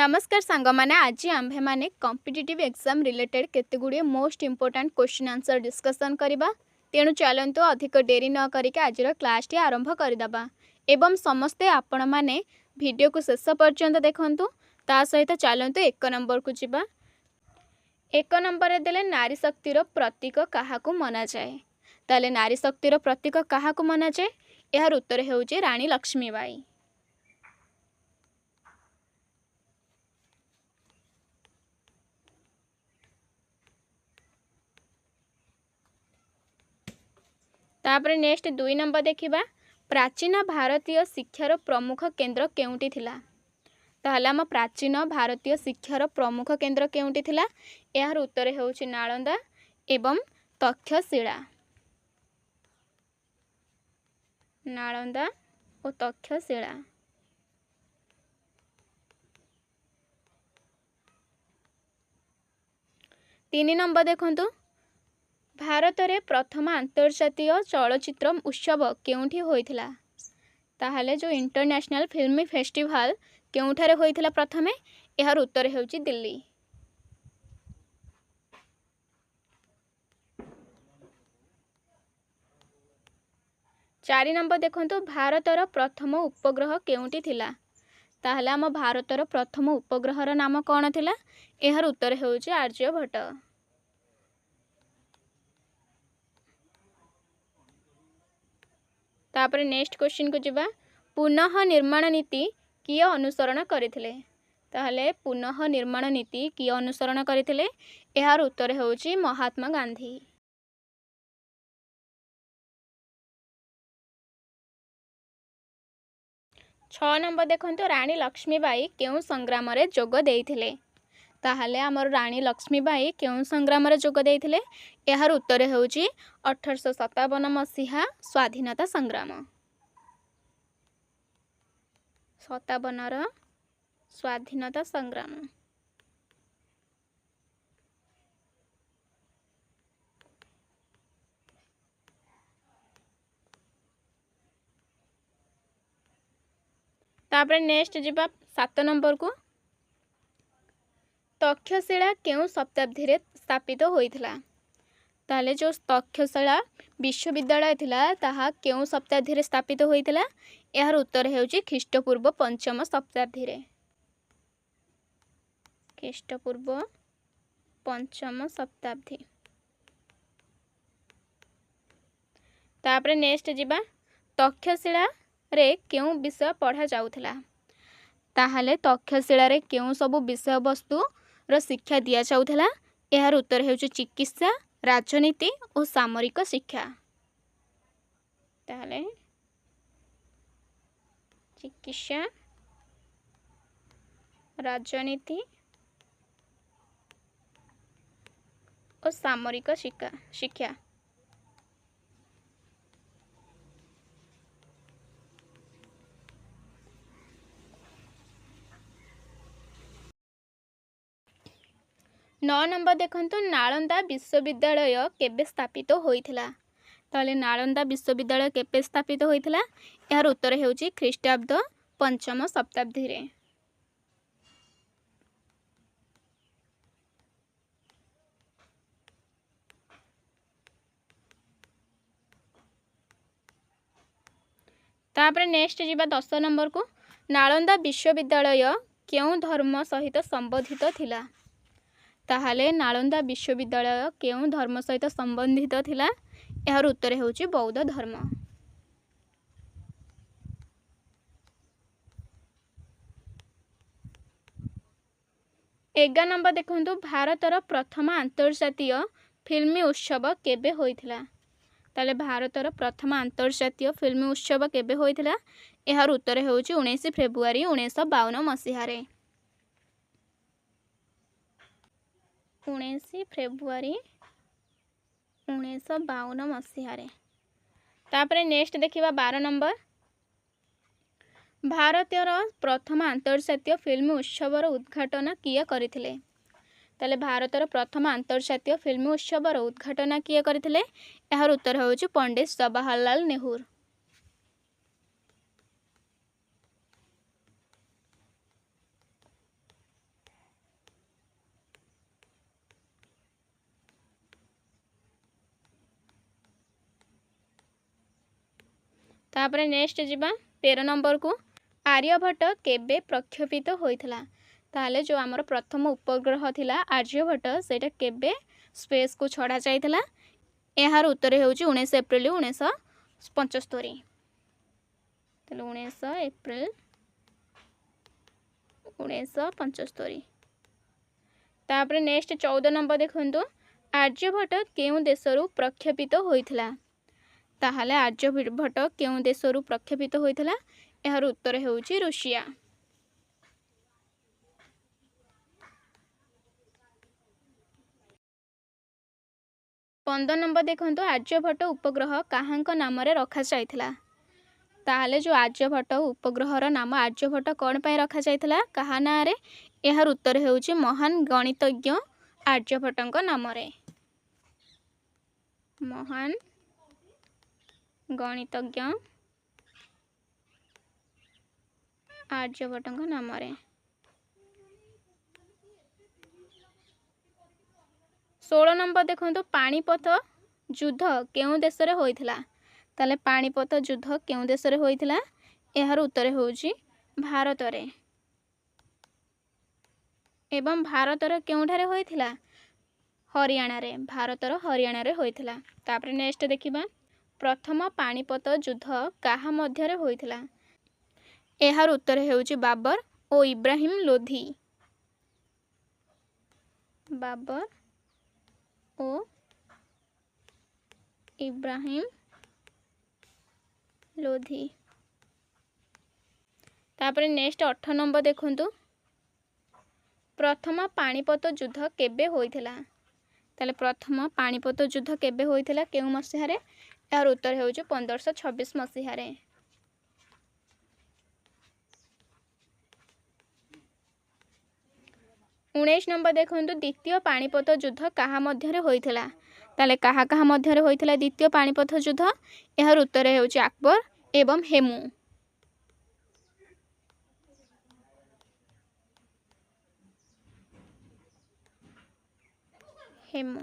नमस्कार सांग माने आज आम्भे माने कॉम्पिटिटिव एग्जाम रिलेटेड केते गुड़िए most important question answer discussion करबा। तेणु चलंतु अधिक डेरी न करिके आजिर क्लास टी आरंभ करदबा एवं समस्ते आपण माने वीडियो को शेष पर्यंत देखंतु। ता सहित चलंतु एक नंबर को जिबा। एक नंबर देले नारी शक्तिर प्रतीक काहाकू मना जाए। ताले नारी शक्तिर प्रतीक काहाकू मना जाए यार उत्तर हेउची रानी लक्ष्मीबाई। तापरे नेक्स्ट 2 नंबर देखिबा। प्राचीन भारतीय शिक्षार प्रमुख केंद्र केउंटी थिला। ताहले हम प्राचीन भारतीय शिक्षार प्रमुख केंद्र केउंटी थिला यार उत्तर हेउची नालंदा एवं तक्षशिला। नालंदा और तक्षशिला। 3 नंबर देखंतु। भारत रे प्रथम अंतर्जातीय चलचित्र उत्सव केउंठी होइथिला। ताहले जो इंटरनेशनल फिल्म फेस्टिवल केउंठारे होइथिला प्रथमे यार उत्तर हेउची दिल्ली। चारि नंबर देखंतु। भारतर प्रथम उपग्रह केउंठी थिला। ताहले हम भारतर प्रथम उपग्रहर नाम कौन थिला यार उत्तर हेउची आर्यभट्ट। तापर नेक्स्ट क्वेश्चन को जिबा। पुनः निर्माण नीति किए अनुसरण करथिले। ताहले पुनः निर्माण नीति किए अनुसरण करथिले यार उत्तर हेउची महात्मा गांधी। छह नंबर देखंतु। रानी लक्ष्मीबाई केउ संग्राम रे जोग देइथिले। ताहले हमर रानी लक्ष्मीबाई केउ संग्राम रे जोग देइथिले यार उत्तर हेउची 1857 मसीहा स्वाधीनता संग्राम। 57 स्वाधीनता संग्राम। तापर नेक्स्ट जिबा 7 नंबर को। तक्षशिला केउ शताब्दी रे स्थापित होइथिला। ताले जो तक्षशिला विश्वविद्यालय थिला ताहा केउ शताब्दी रे स्थापित होइथिला यार उत्तर हेउची ख्रीष्टपूर्व 5म शताब्दी रे। ख्रीष्टपूर्व 5म शताब्दी। तापर नेक्स्ट जिबा। तक्षशिला रे केउ विषय पढ़ा जाउथिला। ताहले तक्षशिला रे केउ सब विषय वस्तु रो शिक्षा दिया जाउथिला यार उत्तर हेउची चिकित्सा, राजनीति और सामरिक शिक्षा। ताहले चिकित्सा, राजनीति और सामरिक शिक्षा। नौ नंबर देखंतु। नालंदा विश्वविद्यालय केबे स्थापित होइथिला। ताले नालंदा विश्वविद्यालय केबे स्थापित होइथिला यार उत्तर हेउची ख्रीष्टाब्द 5म शताब्दी रे। तापर नेक्स्ट जिबा 10 नंबर को। नालंदा विश्वविद्यालय केउ धर्म सहित संबंधित थिला। ताहले नालंदा विश्वविद्यालय केउ धर्म सहित संबंधित थिला यार उत्तर हेउची बौद्ध धर्म। एगार नंबर देखंतु। भारतर प्रथम अंतर्जातीय फिल्म उत्सव केबे होइथिला। ताले भारतर प्रथम अंतर्जातीय फिल्म उत्सव केबे होइथिला यार उत्तर हेउची 19 फेब्रुआरी 1952 मसीहा रे। 19 फेब्रुआरी 1952 मसीहा रे। तापर नेक्स्ट देखिबा 12 नंबर। भारतीयर प्रथम अंतर्जातीय फिल्म उत्सवर उद्घाटन किए करथिले। ताले भारतर प्रथम अंतर्जातीय फिल्म उत्सवर उद्घाटन किए करथिले यार उत्तर हेउची पंडित जवाहरलाल नेहरू। तापरे नेक्स्ट जिबा 13 नंबर को आर्यभट्ट केबे प्रक्षेपित होइथिला। ताहले जो आमर प्रथम उपग्रह थिला आर्यभट्ट सेटा केबे स्पेस को छड़ा जाइथिला। एहार उत्तर हेउची 19 एप्रिल 1975। ताहले 19 एप्रिल 1975। तापरे नेक्स्ट 14 नंबर देखंतु आर्यभट्ट केउ देशरु प्रक्षेपित होइथिला। ताहले आर्यभट्ट केउ देशरु प्रक्षेपित होइथिला। एहार उत्तर हेउची रूसिया। 15 नंबर देखंतु आर्यभट्ट उपग्रह काहांक नाम रे रखा जाइथिला। ताहले जो आर्यभट्ट उपग्रहर नाम आर्यभट्ट कौन पाई रखा जाइथिला कहा ना रे। एहार उत्तर हेउची महान गणितज्ञ आर्यभट्टଙ୍କ नाम रे। महान गणितज्ञ आर्यभट्टଙ୍କ नाम रे। 16 नंबर देखंतु पाणिपत युद्ध केउ देश रे होइथिला। ताले पाणिपत युद्ध केउ देश रे होइथिला। एहार उत्तर हेउची भारत रे। एवं भारत रे केउठारे होइथिला हरियाणा रे। भारत रो हरियाणा रे होइथिला। तापरे नेक्स्ट देखिबा प्रथम पाणिपत युद्ध काहा मध्य रे होइथिला। एहार उत्तर हेउची बाबर ओ इब्राहिम लोधी। बाबर ओ इब्राहिम लोधी। तापरे नेक्स्ट 18 नंबर देखंतु प्रथम पाणिपत युद्ध केबे होइथिला। ताले प्रथम पाणिपत युद्ध केबे होइथिला केउ मसिहा रे। यार उत्तर हेउची 1526 मसिहा रे। 19 नंबर देखंतु द्वितीय पाणिपत युद्ध काहा मध्य रे होइथिला। ताले काहा काहा मध्य रे होइथिला द्वितीय पाणिपत युद्ध। यार उत्तर हेउची अकबर एवं हेमू। हेमू।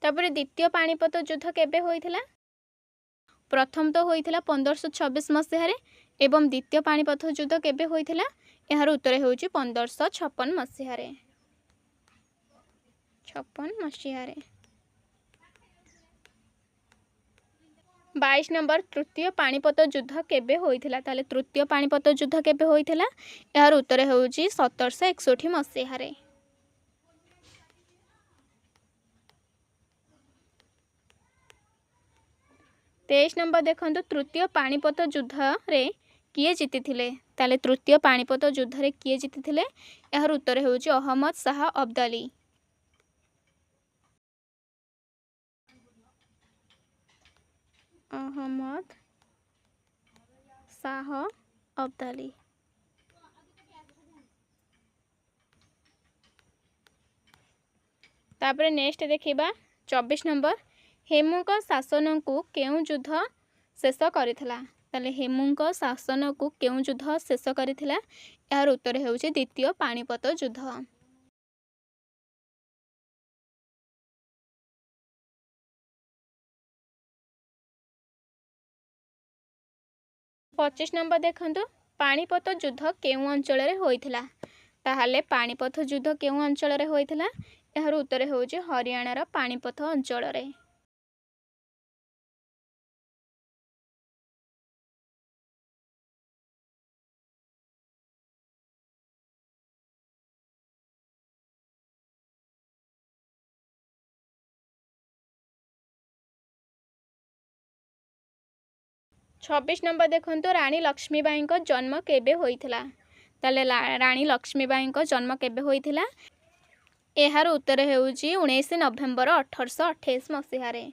तापरे द्वितीय पाणिपत युद्ध केबे होइथिला। प्रथम तो होइथिला 1526 मसिहा रे एवं द्वितीय पाणिपत युद्ध केबे होइथिला। यार उत्तर हेउची 1556 मसिहा रे। 56 मसिहा रे। 22 नंबर तृतीय पाणिपत युद्ध केबे होइथिला। ताले तृतीय पाणिपत युद्ध केबे होइथिला। यार उत्तर हेउची 1761 मसिहा रे। 23 नंबर देखंतु तृतीय पाणिपत युद्ध रे किए जीतिथिले। ताले तृतीय पाणिपत युद्ध रे किए जीतिथिले। यार उत्तर हेउची अहमद शाह अब्दाली। अहमद शाह अब्दाली। तापरे नेक्स्ट देखिबा 24 नंबर हेमू को शासन को केउ युद्ध शेष करिथिला। ताले हेमू को शासन को केउ युद्ध शेष करिथिला। यार उत्तर हेउची द्वितीय पाणिपत युद्ध। 25 नंबर देखंतु पाणिपत युद्ध केउ अंचल रे होइथिला। ताहाले पाणिपत युद्ध केउ अंचल रे होइथिला। यार उत्तर हेउची हरियाणा रा पाणिपत अंचल रे। छब्बीस नंबर देखंतु रानी लक्ष्मीबाई को जन्म केबे होइथिला। ताले रानी लक्ष्मीबाई को जन्म केबे होइथिला। एहार उत्तर हेउची 19 नवेम्बर 1828 मसिहा रे।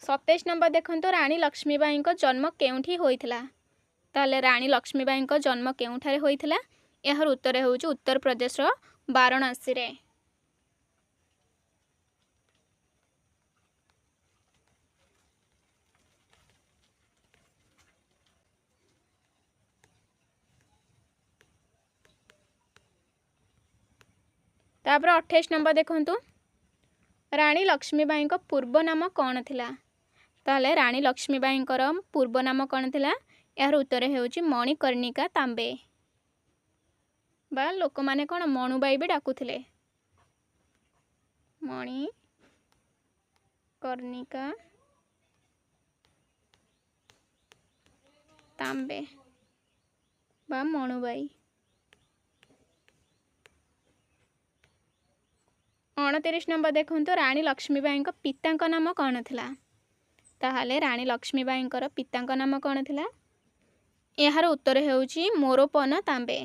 27 नंबर देखंतु रानी लक्ष्मीबाई को जन्म केउठी होइथिला। ताले रानी लक्ष्मीबाई को जन्म केउठारे होइथिला। एहार उत्तर हेउची उत्तर प्रदेश रो वाराणसी रे। तापर 28 नंबर देखंतु रानी लक्ष्मीबाई पूर्व नाम कौन थिला ताले रानी लक्ष्मीबाई पूर्व नाम कौन थिला यार उत्तर हेउची मणिकर्णिका तांबे बा लोक माने कौन मणुबाई भी डाकुथिले मणिकर्णिका तांबे बा मणुबाई। 29 नंबर देखंतु रानी लक्ष्मीबाई पिता नाम कौन थिला ताहाले रानी लक्ष्मीबाई पिता नाम कौन थिला यार उत्तर हेउची मोरोपन तांबे।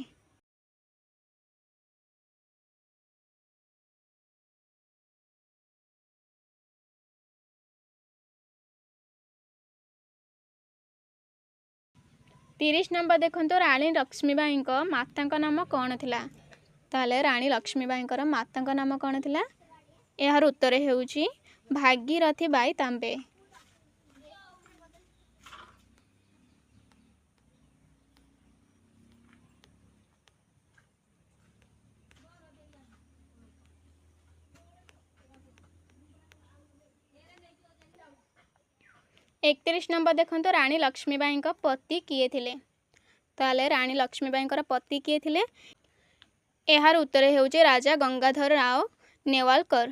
तीस नंबर देखंतु रानी लक्ष्मीबाई माता नाम कौन थिला ताले रानी लक्ष्मीबाई माता नाम कौन थिला यार उत्तर हेउची भागीरथी बाई तांबे। एकतीस नंबर देखंतु रानी लक्ष्मीबाई पति किए थिले ताले रानी लक्ष्मीबाई पति किए थिले यार उत्तर हेउची राजा गंगाधर राव नेवालकर।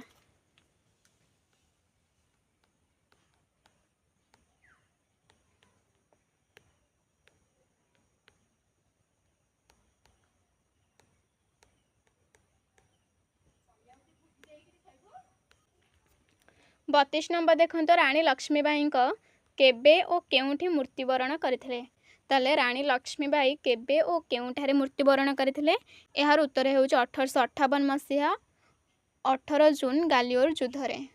बतीस नंबर देखंतु रानी लक्ष्मीबाई केबे और केउठी मृत्युवरण करथिले ताले रानी लक्ष्मीबाई केबे और केउठारे मृत्युवरण करथिले यार उत्तर हेउची 1858 मसीहा 18 जून गालियोर युद्ध रे।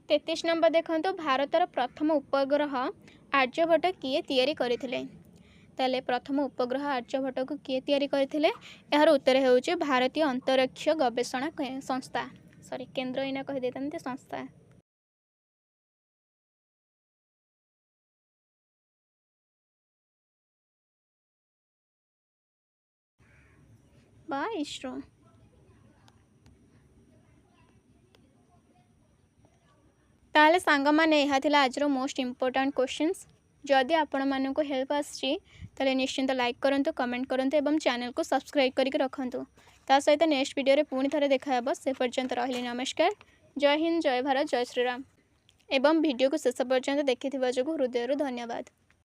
तेतीस नंबर देखंतु भारतर प्रथम उपग्रह आर्यभट्ट किए तैयारी करथिले ताले प्रथम उपग्रह आर्यभट्ट को किए तैयारी करथिले यार उत्तर हेउची भारतीय अंतरिक्ष गवेषणा संस्था सॉरी केंद्र इना कहि देतंते संस्था बा इसरो। ताले सांग माने यह थिला आज मोस्ट इंपोर्टेंट क्वेश्चंस जदि आपण मानक हेल्प आसी ताले निश्चिंत लाइक करंतु कमेंट करंतु एवं चैनल को सब्सक्राइब करके रखंतु ता सहित नेक्स्ट वीडियो रे पुणी थरे देखा से पर्यंत रहिली नमस्कार जय हिंद जय भारत जय श्रीराम एवं वीडियो को शेष पर्यंत देखि जो हृदय धन्यवाद।